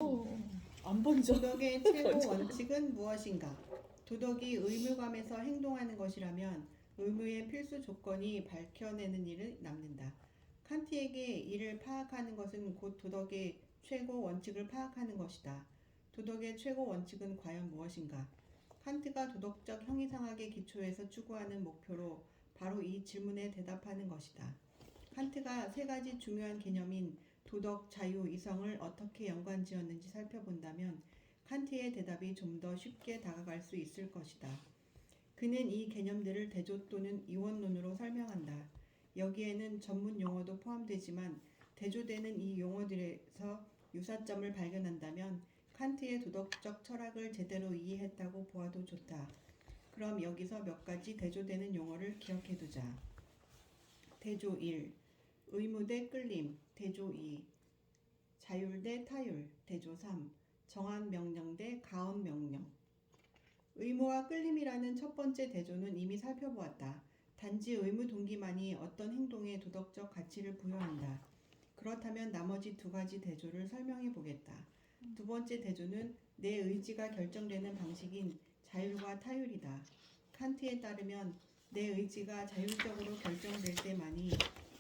안 번져. 도덕의 최고 번져. 원칙은 무엇인가? 도덕이 의무감에서 행동하는 것이라면 의무의 필수 조건이 밝혀내는 일을 남는다. 칸트에게 이를 파악하는 것은 곧 도덕의 최고 원칙을 파악하는 것이다. 도덕의 최고 원칙은 과연 무엇인가? 칸트가 도덕적 형이상학의 기초에서 추구하는 목표로 바로 이 질문에 대답하는 것이다. 칸트가 세 가지 중요한 개념인 도덕, 자유, 이성을 어떻게 연관지었는지 살펴본다면 칸트의 대답이 좀 더 쉽게 다가갈 수 있을 것이다. 그는 이 개념들을 대조 또는 이원론으로 설명한다. 여기에는 전문 용어도 포함되지만 대조되는 이 용어들에서 유사점을 발견한다면 칸트의 도덕적 철학을 제대로 이해했다고 보아도 좋다. 그럼 여기서 몇 가지 대조되는 용어를 기억해두자. 대조 1. 의무 대 끌림, 대조 2. 자율 대 타율, 대조 3. 정한 명령 대 가언 명령. 의무와 끌림이라는 첫 번째 대조는 이미 살펴보았다. 단지 의무 동기만이 어떤 행동에 도덕적 가치를 부여한다. 그렇다면 나머지 두 가지 대조를 설명해 보겠다. 두 번째 대조는 내 의지가 결정되는 방식인 자율과 타율이다. 칸트에 따르면 내 의지가 자율적으로 결정될 때만이,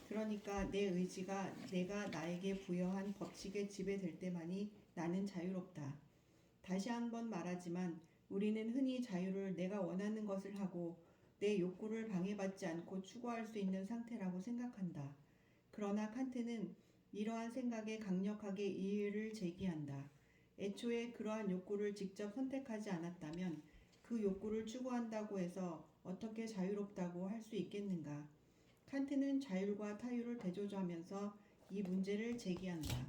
그러니까 내 의지가 내가 나에게 부여한 법칙에 지배될 때만이 나는 자유롭다. 다시 한번 말하지만 우리는 흔히 자유를 내가 원하는 것을 하고 내 욕구를 방해받지 않고 추구할 수 있는 상태라고 생각한다. 그러나 칸트는 이러한 생각에 강력하게 이의를 제기한다. 애초에 그러한 욕구를 직접 선택하지 않았다면 그 욕구를 추구한다고 해서 어떻게 자유롭다고 할 수 있겠는가? 칸트는 자율과 타율을 대조하면서 이 문제를 제기한다.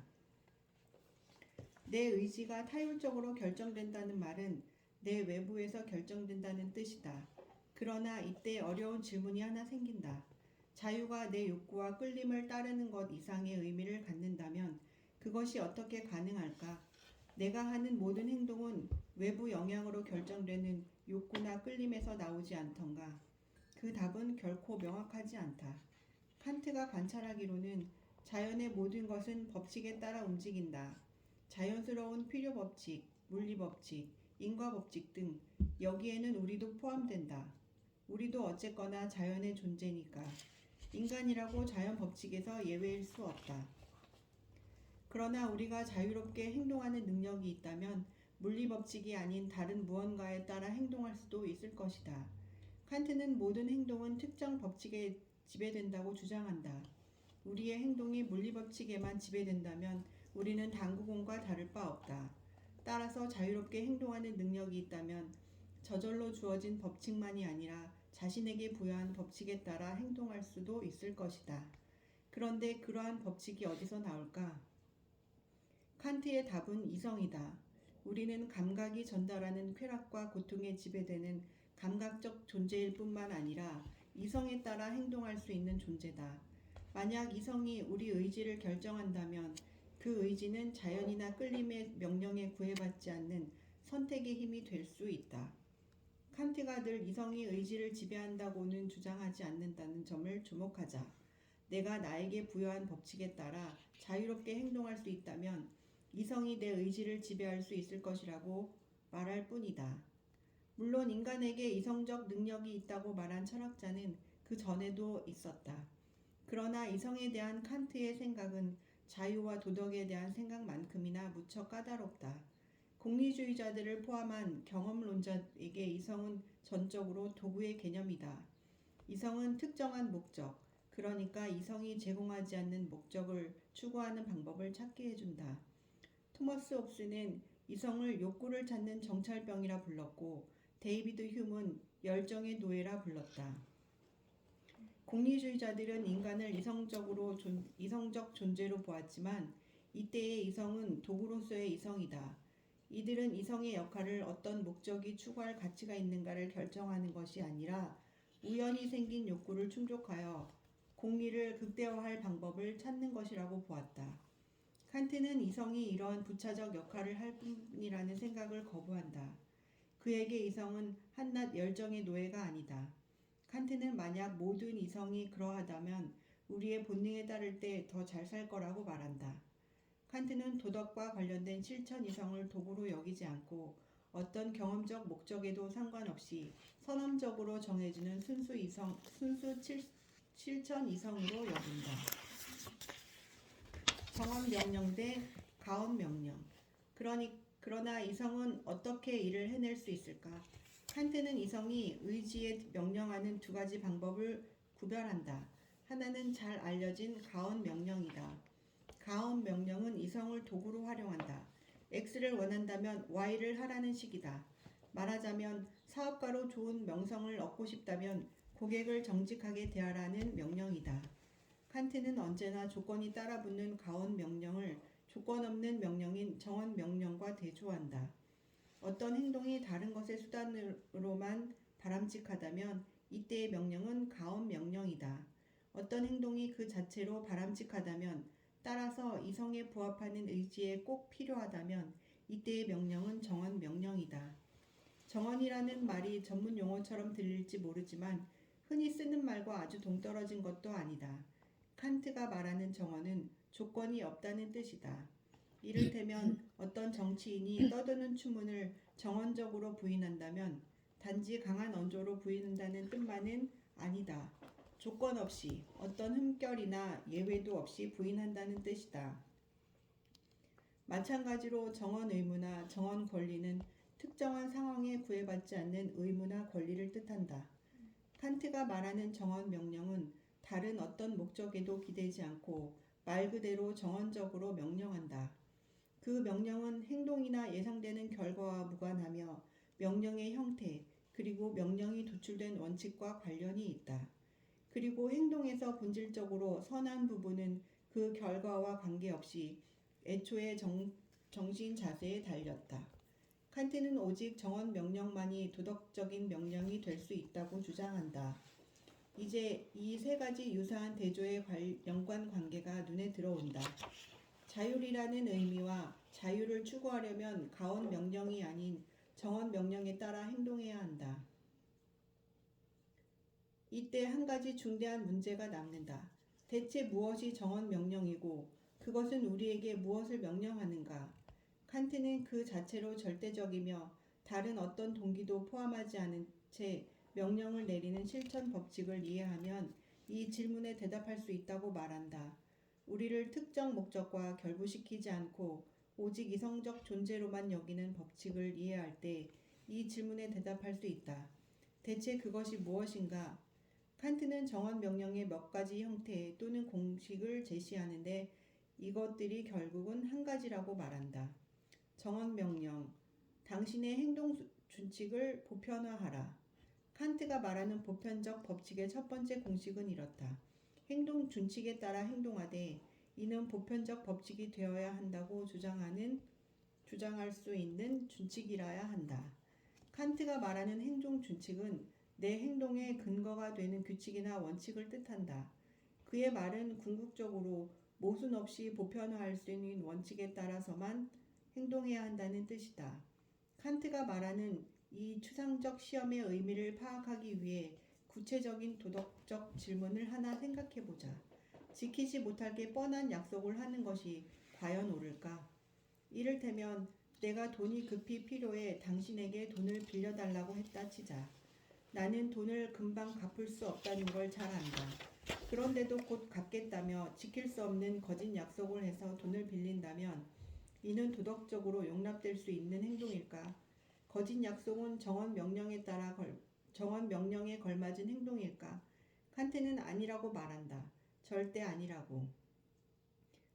내 의지가 타율적으로 결정된다는 말은 내 외부에서 결정된다는 뜻이다. 그러나 이때 어려운 질문이 하나 생긴다. 자유가 내 욕구와 끌림을 따르는 것 이상의 의미를 갖는다면 그것이 어떻게 가능할까? 내가 하는 모든 행동은 외부 영향으로 결정되는 욕구나 끌림에서 나오지 않던가? 그 답은 결코 명확하지 않다. 칸트가 관찰하기로는 자연의 모든 것은 법칙에 따라 움직인다. 자연스러운 필요 법칙, 물리 법칙, 인과 법칙 등 여기에는 우리도 포함된다. 우리도 어쨌거나 자연의 존재니까 인간이라고 자연 법칙에서 예외일 수 없다. 그러나 우리가 자유롭게 행동하는 능력이 있다면 물리 법칙이 아닌 다른 무언가에 따라 행동할 수도 있을 것이다. 칸트는 모든 행동은 특정 법칙에 지배된다고 주장한다. 우리의 행동이 물리 법칙에만 지배된다면 우리는 당구공과 다를 바 없다. 따라서 자유롭게 행동하는 능력이 있다면 저절로 주어진 법칙만이 아니라 자신에게 부여한 법칙에 따라 행동할 수도 있을 것이다. 그런데 그러한 법칙이 어디서 나올까? 칸트의 답은 이성이다. 우리는 감각이 전달하는 쾌락과 고통에 지배되는 감각적 존재일 뿐만 아니라 이성에 따라 행동할 수 있는 존재다. 만약 이성이 우리 의지를 결정한다면 그 의지는 자연이나 끌림의 명령에 구애받지 않는 선택의 힘이 될 수 있다. 칸트가 늘 이성이 의지를 지배한다고는 주장하지 않는다는 점을 주목하자. 내가 나에게 부여한 법칙에 따라 자유롭게 행동할 수 있다면 이성이 내 의지를 지배할 수 있을 것이라고 말할 뿐이다. 물론 인간에게 이성적 능력이 있다고 말한 철학자는 그 전에도 있었다. 그러나 이성에 대한 칸트의 생각은 자유와 도덕에 대한 생각만큼이나 무척 까다롭다. 공리주의자들을 포함한 경험론자에게 이성은 전적으로 도구의 개념이다. 이성은 특정한 목적, 그러니까 이성이 제공하지 않는 목적을 추구하는 방법을 찾게 해준다. 토머스 홉스는 이성을 욕구를 찾는 정찰병이라 불렀고 데이비드 휴문 열정의 노예라 불렀다. 공리주의자들은 인간을 이성적 존재로 보았지만 이때의 이성은 도구로서의 이성이다. 이들은 이성의 역할을 어떤 목적이 추구할 가치가 있는가를 결정하는 것이 아니라 우연히 생긴 욕구를 충족하여 공리를 극대화할 방법을 찾는 것이라고 보았다. 칸트는 이성이 이러한 부차적 역할을 할 뿐이라는 생각을 거부한다. 그에게 이성은 한낱 열정의 노예가 아니다. 칸트는 만약 모든 이성이 그러하다면 우리의 본능에 따를 때 더 잘 살 거라고 말한다. 칸트는 도덕과 관련된 실천 이성을 도구로 여기지 않고 어떤 경험적 목적에도 상관없이 선언적으로 정해지는 실천 이성으로 여긴다. 정언 명령 대 가언 명령. 그러나 이성은 어떻게 이를 해낼 수 있을까? 칸트는 이성이 의지에 명령하는 두 가지 방법을 구별한다. 하나는 잘 알려진 가언 명령이다. 가언 명령은 이성을 도구로 활용한다. X를 원한다면 Y를 하라는 식이다. 말하자면 사업가로 좋은 명성을 얻고 싶다면 고객을 정직하게 대하라는 명령이다. 칸트는 언제나 조건이 따라붙는 가언 명령을 조건 없는 명령인 정언 명령과 대조한다. 어떤 행동이 다른 것의 수단으로만 바람직하다면 이때의 명령은 가언 명령이다. 어떤 행동이 그 자체로 바람직하다면 따라서 이성에 부합하는 의지에 꼭 필요하다면 이때의 명령은 정언 명령이다. 정언이라는 말이 전문 용어처럼 들릴지 모르지만 흔히 쓰는 말과 아주 동떨어진 것도 아니다. 칸트가 말하는 정언은 조건이 없다는 뜻이다. 이를테면 어떤 정치인이 떠드는 추문을 정언적으로 부인한다면 단지 강한 언조로 부인한다는 뜻만은 아니다. 조건 없이 어떤 흠결이나 예외도 없이 부인한다는 뜻이다. 마찬가지로 정언 의무나 정언 권리는 특정한 상황에 구애받지 않는 의무나 권리를 뜻한다. 칸트가 말하는 정언 명령은 다른 어떤 목적에도 기대지 않고 말 그대로 정언적으로 명령한다. 그 명령은 행동이나 예상되는 결과와 무관하며 명령의 형태 그리고 명령이 도출된 원칙과 관련이 있다. 그리고 행동에서 본질적으로 선한 부분은 그 결과와 관계없이 애초의 정신 자세에 달렸다. 칸트는 오직 정언 명령만이 도덕적인 명령이 될 수 있다고 주장한다. 이제 이 세 가지 유사한 대조의 연관 관계가 눈에 들어온다. 자율이라는 의미와 자유를 추구하려면 가언 명령이 아닌 정언 명령에 따라 행동해야 한다. 이때 한 가지 중대한 문제가 남는다. 대체 무엇이 정언 명령이고 그것은 우리에게 무엇을 명령하는가? 칸트는 그 자체로 절대적이며 다른 어떤 동기도 포함하지 않은 채 명령을 내리는 실천 법칙을 이해하면 이 질문에 대답할 수 있다고 말한다. 우리를 특정 목적과 결부시키지 않고 오직 이성적 존재로만 여기는 법칙을 이해할 때 이 질문에 대답할 수 있다. 대체 그것이 무엇인가? 칸트는 정언 명령의 몇 가지 형태 또는 공식을 제시하는데 이것들이 결국은 한 가지라고 말한다. 정언 명령, 당신의 행동 준칙을 보편화하라. 칸트가 말하는 보편적 법칙의 첫 번째 공식은 이렇다. 행동 준칙에 따라 행동하되 이는 보편적 법칙이 되어야 한다고 주장할 수 있는 준칙이라야 한다. 칸트가 말하는 행동 준칙은 내 행동의 근거가 되는 규칙이나 원칙을 뜻한다. 그의 말은 궁극적으로 모순 없이 보편화할 수 있는 원칙에 따라서만 행동해야 한다는 뜻이다. 칸트가 말하는 이 추상적 시험의 의미를 파악하기 위해 구체적인 도덕적 질문을 하나 생각해보자. 지키지 못할 게 뻔한 약속을 하는 것이 과연 옳을까? 이를테면 내가 돈이 급히 필요해 당신에게 돈을 빌려달라고 했다 치자. 나는 돈을 금방 갚을 수 없다는 걸 잘 안다. 그런데도 곧 갚겠다며 지킬 수 없는 거짓 약속을 해서 돈을 빌린다면 이는 도덕적으로 용납될 수 있는 행동일까? 거짓 약속은 정언 명령에 걸맞은 행동일까? 칸트는 아니라고 말한다. 절대 아니라고.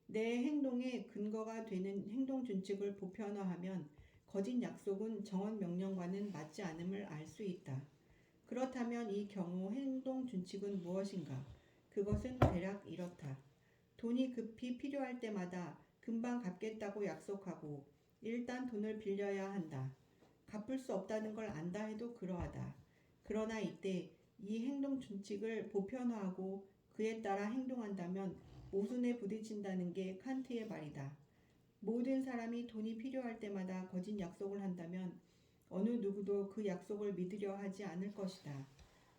내 행동의 근거가 되는 행동 준칙을 보편화하면 거짓 약속은 정언 명령과는 맞지 않음을 알 수 있다. 그렇다면 이 경우 행동 준칙은 무엇인가? 그것은 대략 이렇다. 돈이 급히 필요할 때마다 금방 갚겠다고 약속하고 일단 돈을 빌려야 한다. 갚을 수 없다는 걸 안다 해도 그러하다. 그러나 이때 이 행동 준칙을 보편화하고 그에 따라 행동한다면 모순에 부딪힌다는 게 칸트의 말이다. 모든 사람이 돈이 필요할 때마다 거짓 약속을 한다면 어느 누구도 그 약속을 믿으려 하지 않을 것이다.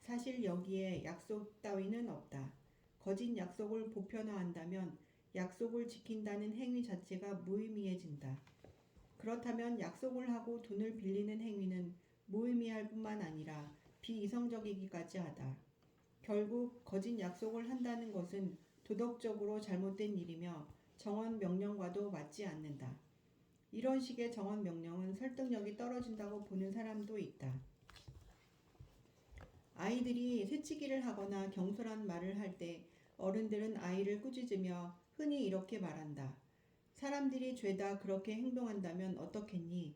사실 여기에 약속 따위는 없다. 거짓 약속을 보편화한다면 약속을 지킨다는 행위 자체가 무의미해진다. 그렇다면 약속을 하고 돈을 빌리는 행위는 무의미할 뿐만 아니라 비이성적이기까지 하다. 결국 거짓 약속을 한다는 것은 도덕적으로 잘못된 일이며 정언 명령과도 맞지 않는다. 이런 식의 정언 명령은 설득력이 떨어진다고 보는 사람도 있다. 아이들이 새치기를 하거나 경솔한 말을 할 때 어른들은 아이를 꾸짖으며 흔히 이렇게 말한다. 사람들이 죄다 그렇게 행동한다면 어떻겠니?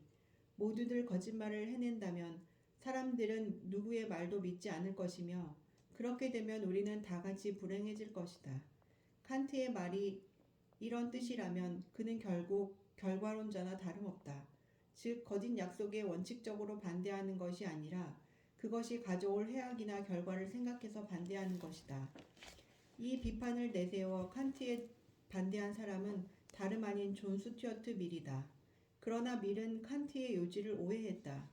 모두들 거짓말을 해낸다면 사람들은 누구의 말도 믿지 않을 것이며 그렇게 되면 우리는 다 같이 불행해질 것이다. 칸트의 말이 이런 뜻이라면 그는 결국 결과론자나 다름없다. 즉 거짓 약속에 원칙적으로 반대하는 것이 아니라 그것이 가져올 해악이나 결과를 생각해서 반대하는 것이다. 이 비판을 내세워 칸트에 반대한 사람은 다름 아닌 존 스튜어트 밀이다. 그러나 밀은 칸트의 요지를 오해했다.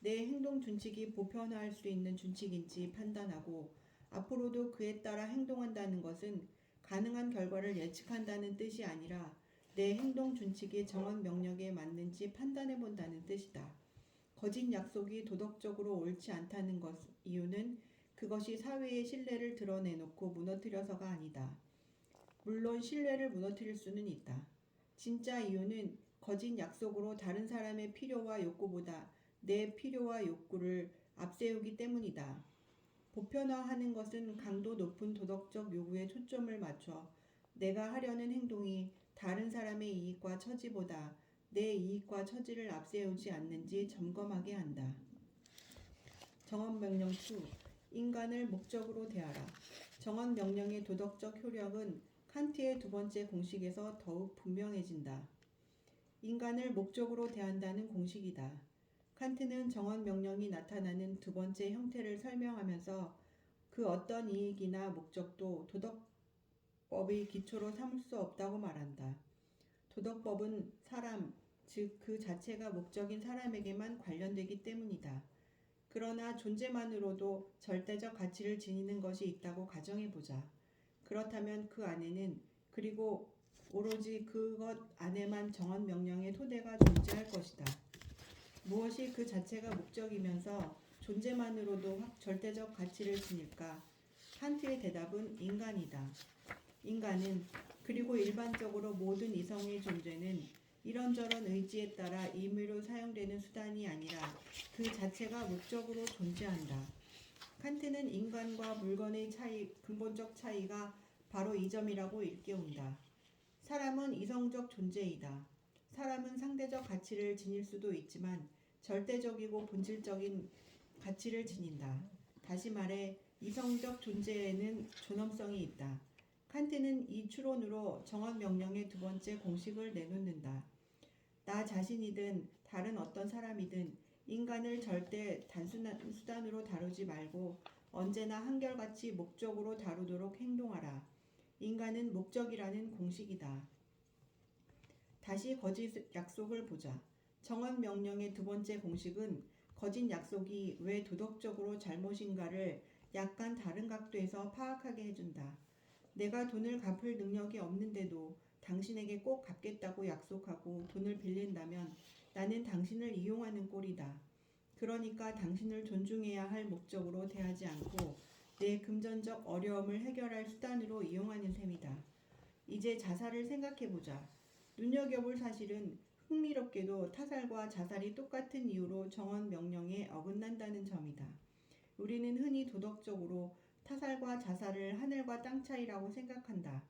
내 행동 준칙이 보편화할 수 있는 준칙인지 판단하고 앞으로도 그에 따라 행동한다는 것은 가능한 결과를 예측한다는 뜻이 아니라 내 행동 준칙이 정언 명령에 맞는지 판단해 본다는 뜻이다. 거짓 약속이 도덕적으로 옳지 않다는 이유는 그것이 사회의 신뢰를 드러내놓고 무너뜨려서가 아니다. 물론 신뢰를 무너뜨릴 수는 있다. 진짜 이유는 거짓 약속으로 다른 사람의 필요와 욕구보다 내 필요와 욕구를 앞세우기 때문이다. 보편화하는 것은 강도 높은 도덕적 요구에 초점을 맞춰 내가 하려는 행동이 다른 사람의 이익과 처지보다 내 이익과 처지를 앞세우지 않는지 점검하게 한다. 정언명령 2. 인간을 목적으로 대하라. 정언명령의 도덕적 효력은 칸트의 두 번째 공식에서 더욱 분명해진다. 인간을 목적으로 대한다는 공식이다. 칸트는 정언명령이 나타나는 두 번째 형태를 설명하면서 그 어떤 이익이나 목적도 도덕법의 기초로 삼을 수 없다고 말한다. 도덕법은 사람, 즉 그 자체가 목적인 사람에게만 관련되기 때문이다. 그러나 존재만으로도 절대적 가치를 지니는 것이 있다고 가정해보자. 그렇다면 그 안에는 그리고 오로지 그것 안에만 정언 명령의 토대가 존재할 것이다. 무엇이 그 자체가 목적이면서 존재만으로도 절대적 가치를 지닐까? 칸트의 대답은 인간이다. 인간은 그리고 일반적으로 모든 이성의 존재는 이런저런 의지에 따라 임의로 사용되는 수단이 아니라 그 자체가 목적으로 존재한다. 칸트는 인간과 물건의 근본적 차이가 바로 이 점이라고 일깨운다. 사람은 이성적 존재이다. 사람은 상대적 가치를 지닐 수도 있지만 절대적이고 본질적인 가치를 지닌다. 다시 말해 이성적 존재에는 존엄성이 있다. 칸트는 이 추론으로 정언 명령의 두 번째 공식을 내놓는다. 나 자신이든 다른 어떤 사람이든 인간을 절대 단순한 수단으로 다루지 말고 언제나 한결같이 목적으로 다루도록 행동하라. 인간은 목적이라는 공식이다. 다시 거짓 약속을 보자. 정언 명령의 두 번째 공식은 거짓 약속이 왜 도덕적으로 잘못인가를 약간 다른 각도에서 파악하게 해준다. 내가 돈을 갚을 능력이 없는데도 당신에게 꼭 갚겠다고 약속하고 돈을 빌린다면 나는 당신을 이용하는 꼴이다. 그러니까 당신을 존중해야 할 목적으로 대하지 않고 내 금전적 어려움을 해결할 수단으로 이용하는 셈이다. 이제 자살을 생각해보자. 눈여겨볼 사실은 흥미롭게도 타살과 자살이 똑같은 이유로 정언 명령에 어긋난다는 점이다. 우리는 흔히 도덕적으로 타살과 자살을 하늘과 땅 차이라고 생각한다.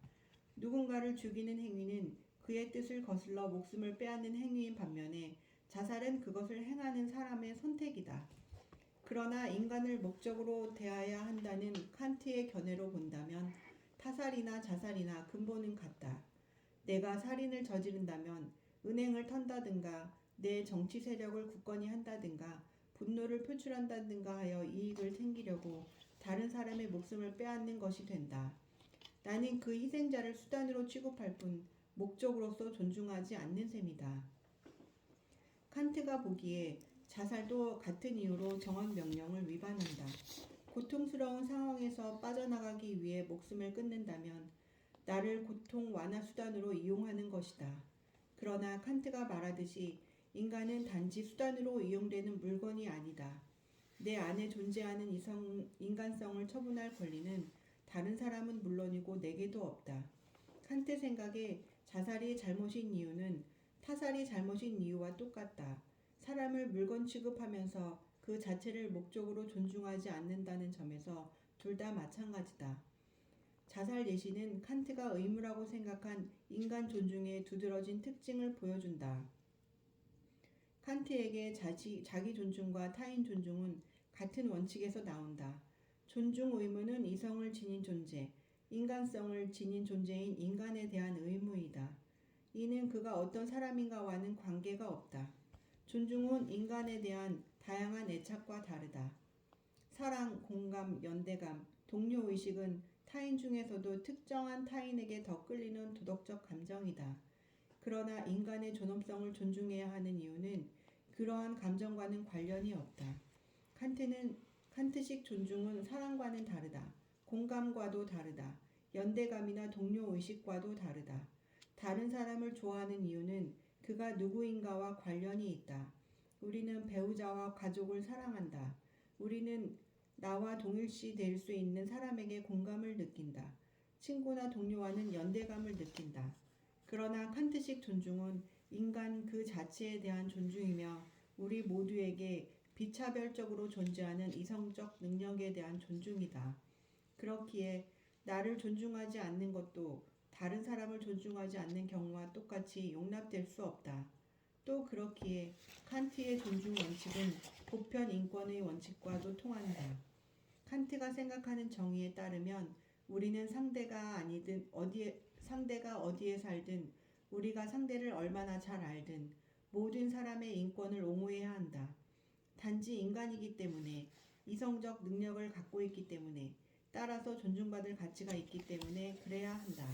누군가를 죽이는 행위는 그의 뜻을 거슬러 목숨을 빼앗는 행위인 반면에 자살은 그것을 행하는 사람의 선택이다. 그러나 인간을 목적으로 대해야 한다는 칸트의 견해로 본다면 타살이나 자살이나 근본은 같다. 내가 살인을 저지른다면 은행을 턴다든가 내 정치 세력을 굳건히 한다든가 분노를 표출한다든가 하여 이익을 챙기려고 다른 사람의 목숨을 빼앗는 것이 된다. 나는 그 희생자를 수단으로 취급할 뿐 목적으로서 존중하지 않는 셈이다. 칸트가 보기에 자살도 같은 이유로 정언 명령을 위반한다. 고통스러운 상황에서 빠져나가기 위해 목숨을 끊는다면 나를 고통 완화 수단으로 이용하는 것이다. 그러나 칸트가 말하듯이 인간은 단지 수단으로 이용되는 물건이 아니다. 내 안에 존재하는 인간성을 처분할 권리는 다른 사람은 물론이고 내게도 없다. 칸트 생각에 자살이 잘못인 이유는 타살이 잘못인 이유와 똑같다. 사람을 물건 취급하면서 그 자체를 목적으로 존중하지 않는다는 점에서 둘 다 마찬가지다. 자살 예시는 칸트가 의무라고 생각한 인간 존중의 두드러진 특징을 보여준다. 칸트에게 자기 존중과 타인 존중은 같은 원칙에서 나온다. 존중 의무는 이성을 지닌 존재, 인간성을 지닌 존재인 인간에 대한 의무이다. 이는 그가 어떤 사람인가와는 관계가 없다. 존중은 인간에 대한 다양한 애착과 다르다. 사랑, 공감, 연대감, 동료의식은 타인 중에서도 특정한 타인에게 더 끌리는 도덕적 감정이다. 그러나 인간의 존엄성을 존중해야 하는 이유는 그러한 감정과는 관련이 없다. 칸트식 존중은 사랑과는 다르다. 공감과도 다르다. 연대감이나 동료의식과도 다르다. 다른 사람을 좋아하는 이유는 그가 누구인가와 관련이 있다. 우리는 배우자와 가족을 사랑한다. 우리는 나와 동일시 될 수 있는 사람에게 공감을 느낀다. 친구나 동료와는 연대감을 느낀다. 그러나 칸트식 존중은 인간 그 자체에 대한 존중이며 우리 모두에게 비차별적으로 존재하는 이성적 능력에 대한 존중이다. 그렇기에 나를 존중하지 않는 것도 다른 사람을 존중하지 않는 경우와 똑같이 용납될 수 없다. 또 그렇기에 칸트의 존중 원칙은 보편 인권의 원칙과도 통한다. 칸트가 생각하는 정의에 따르면 우리는 상대가 어디에 살든 우리가 상대를 얼마나 잘 알든 모든 사람의 인권을 옹호해야 한다. 단지 인간이기 때문에 이성적 능력을 갖고 있기 때문에 따라서 존중받을 가치가 있기 때문에 그래야 한다.